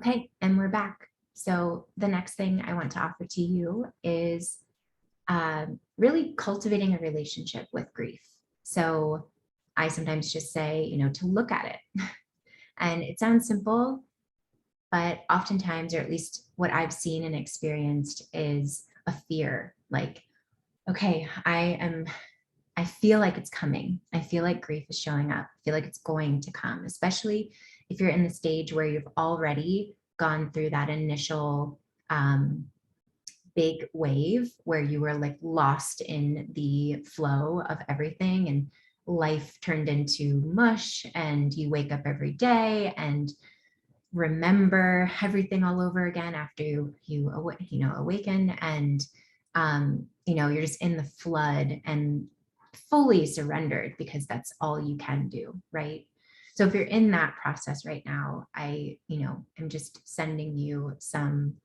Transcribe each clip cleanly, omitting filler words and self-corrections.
Okay, and we're back. So the next thing I want to offer to you is really cultivating a relationship with grief. So I sometimes just say, to look at it. And it sounds simple, but oftentimes, or at least what I've seen and experienced, is a fear like, okay, I feel like it's coming. I feel like grief is showing up. I feel like it's going to come, especially if you're in the stage where you've already gone through that initial um, big wave where you were like lost in the flow of everything and life turned into mush and you wake up every day and remember everything all over again after you awaken and you're just in the flood and fully surrendered because that's all you can do, right? So if you're in that process right now, am just sending you some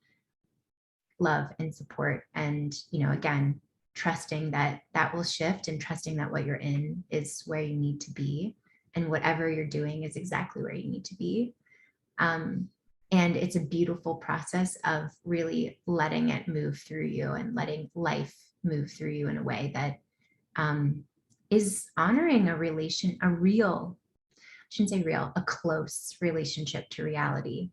love and support and again, trusting that that will shift and trusting that what you're in is where you need to be and whatever you're doing is exactly where you need to be. um, and it's a beautiful process of really letting it move through you and letting life move through you in a way that um, is honoring a close relationship to reality.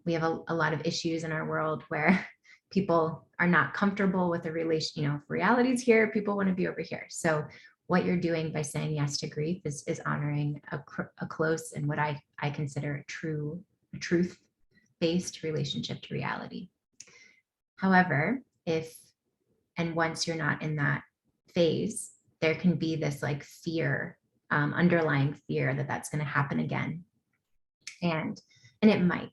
We have a lot of issues in our world where people are not comfortable with a relation, if reality's here, people want to be over here. So what you're doing by saying yes to grief is honoring a close and what I consider a truth-based relationship to reality. However, if and once you're not in that phase, there can be this like fear, underlying fear that that's going to happen again, and it might.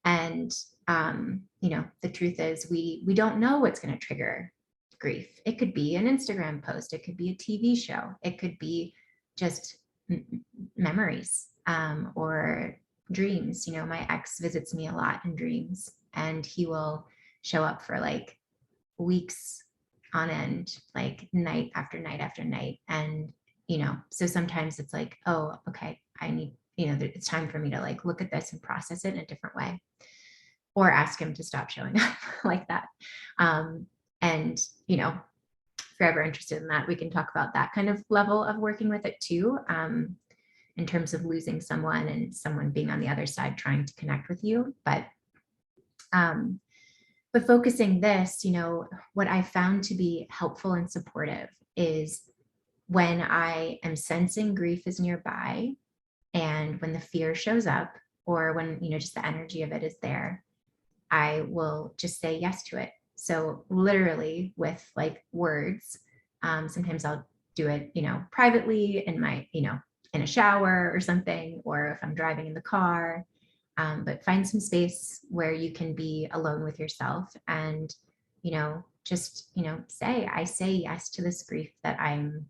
And the truth is, we don't know what's going to trigger grief. It could be an Instagram post, it could be a TV show, it could be just memories, or dreams. My ex visits me a lot in dreams, and he will show up for like weeks on end, like night after night after night. And, so sometimes it's like, oh, okay, I need, it's time for me to like look at this and process it in a different way, or ask him to stop showing up like that. And, if you're ever interested in that, we can talk about that kind of level of working with it too, in terms of losing someone and someone being on the other side trying to connect with you. But focusing this, what I found to be helpful and supportive is when I am sensing grief is nearby and when the fear shows up, or when, just the energy of it is there, I will just say yes to it. So literally with like words, sometimes I'll do it, privately in my, in a shower or something, or if I'm driving in the car. But find some space where you can be alone with yourself and, just, say, I say yes to this grief that I'm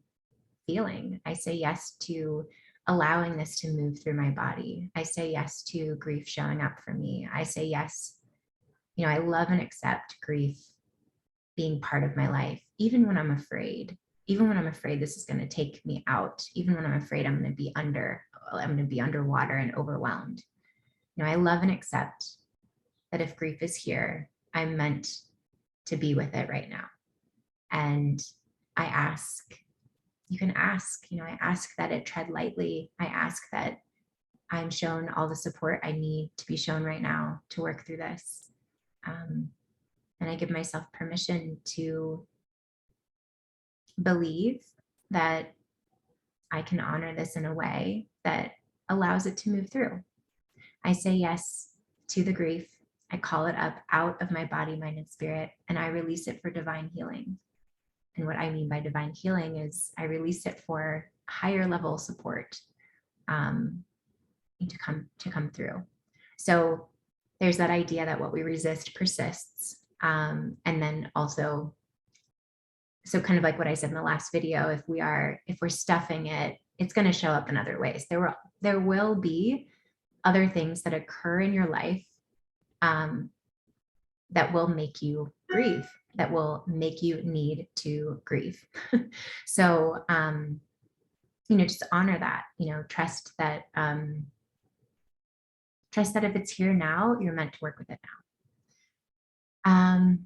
feeling. I say yes to allowing this to move through my body. I say yes to grief showing up for me. I say yes. I love and accept grief being part of my life, even when I'm afraid, this is going to take me out, even when I'm afraid I'm going to be underwater and overwhelmed. I love and accept that if grief is here, I'm meant to be with it right now. And I ask, you can ask, I ask that it tread lightly. I ask that I'm shown all the support I need to be shown right now to work through this. And I give myself permission to believe that I can honor this in a way that allows it to move through. I say yes to the grief. I call it up out of my body, mind, and spirit, and I release it for divine healing. And what I mean by divine healing is I release it for higher level support, to come through. So there's that idea that what we resist persists. And then also, so kind of like what I said in the last video, if we're stuffing it, it's going to show up in other ways. There will be other things that occur in your life, that will make you grieve, that will make you need to grieve. So, just honor that, trust that, trust that if it's here now, you're meant to work with it now.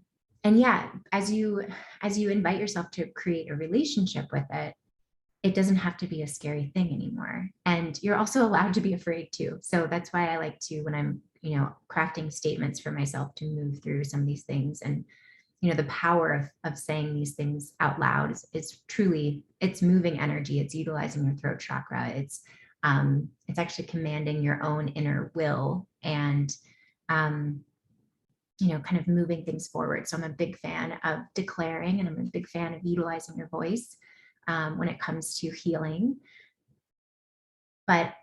And yeah, as you invite yourself to create a relationship with it, it doesn't have to be a scary thing anymore. And you're also allowed to be afraid too. So that's why I like to, when I'm, crafting statements for myself to move through some of these things. And, the power of saying these things out loud is truly, it's moving energy. It's utilizing your throat chakra. It's actually commanding your own inner will and, kind of moving things forward. So I'm a big fan of declaring, and I'm a big fan of utilizing your voice when it comes to healing. But,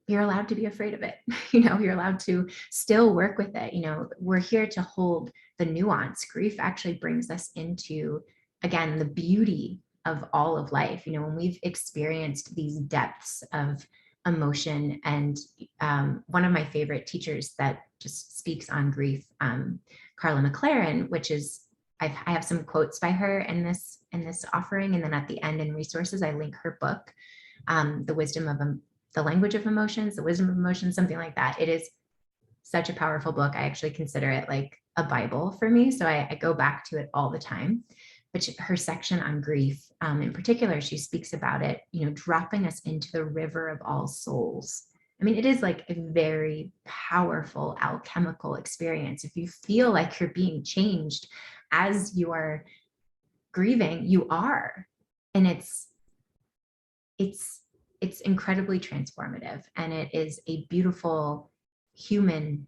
you're allowed to be afraid of it. You're allowed to still work with it. We're here to hold the nuance. Grief actually brings us into, again, the beauty of all of life. When we've experienced these depths of emotion, and one of my favorite teachers that just speaks on grief, Carla McLaren, which is, I have some quotes by her in this offering, and then at the end in resources, I link her book, the Language of Emotions, The Wisdom of Emotions, something like that. It is such a powerful book. I actually consider it like a Bible for me. So I go back to it all the time. But her section on grief, in particular, she speaks about it, dropping us into the river of all souls. I mean, it is like a very powerful alchemical experience. If you feel like you're being changed as you are grieving, you are. And it's incredibly transformative, and it is a beautiful human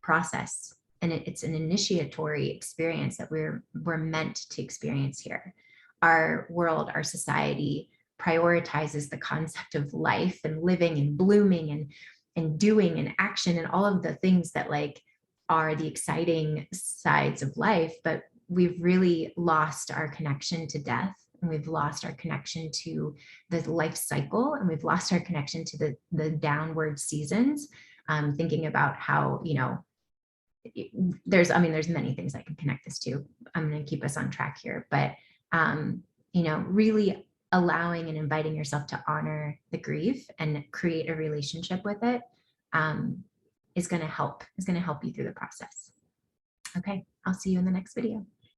process, and it's an initiatory experience that we're meant to experience here. Our world, our society prioritizes the concept of life and living and blooming and doing and action and all of the things that like are the exciting sides of life, but we've really lost our connection to death, and we've lost our connection to the life cycle, and we've lost our connection to the downward seasons. Thinking about how, there's many things I can connect this to. I'm going to keep us on track here, but, really allowing and inviting yourself to honor the grief and create a relationship with it is going to help you through the process. Okay, I'll see you in the next video.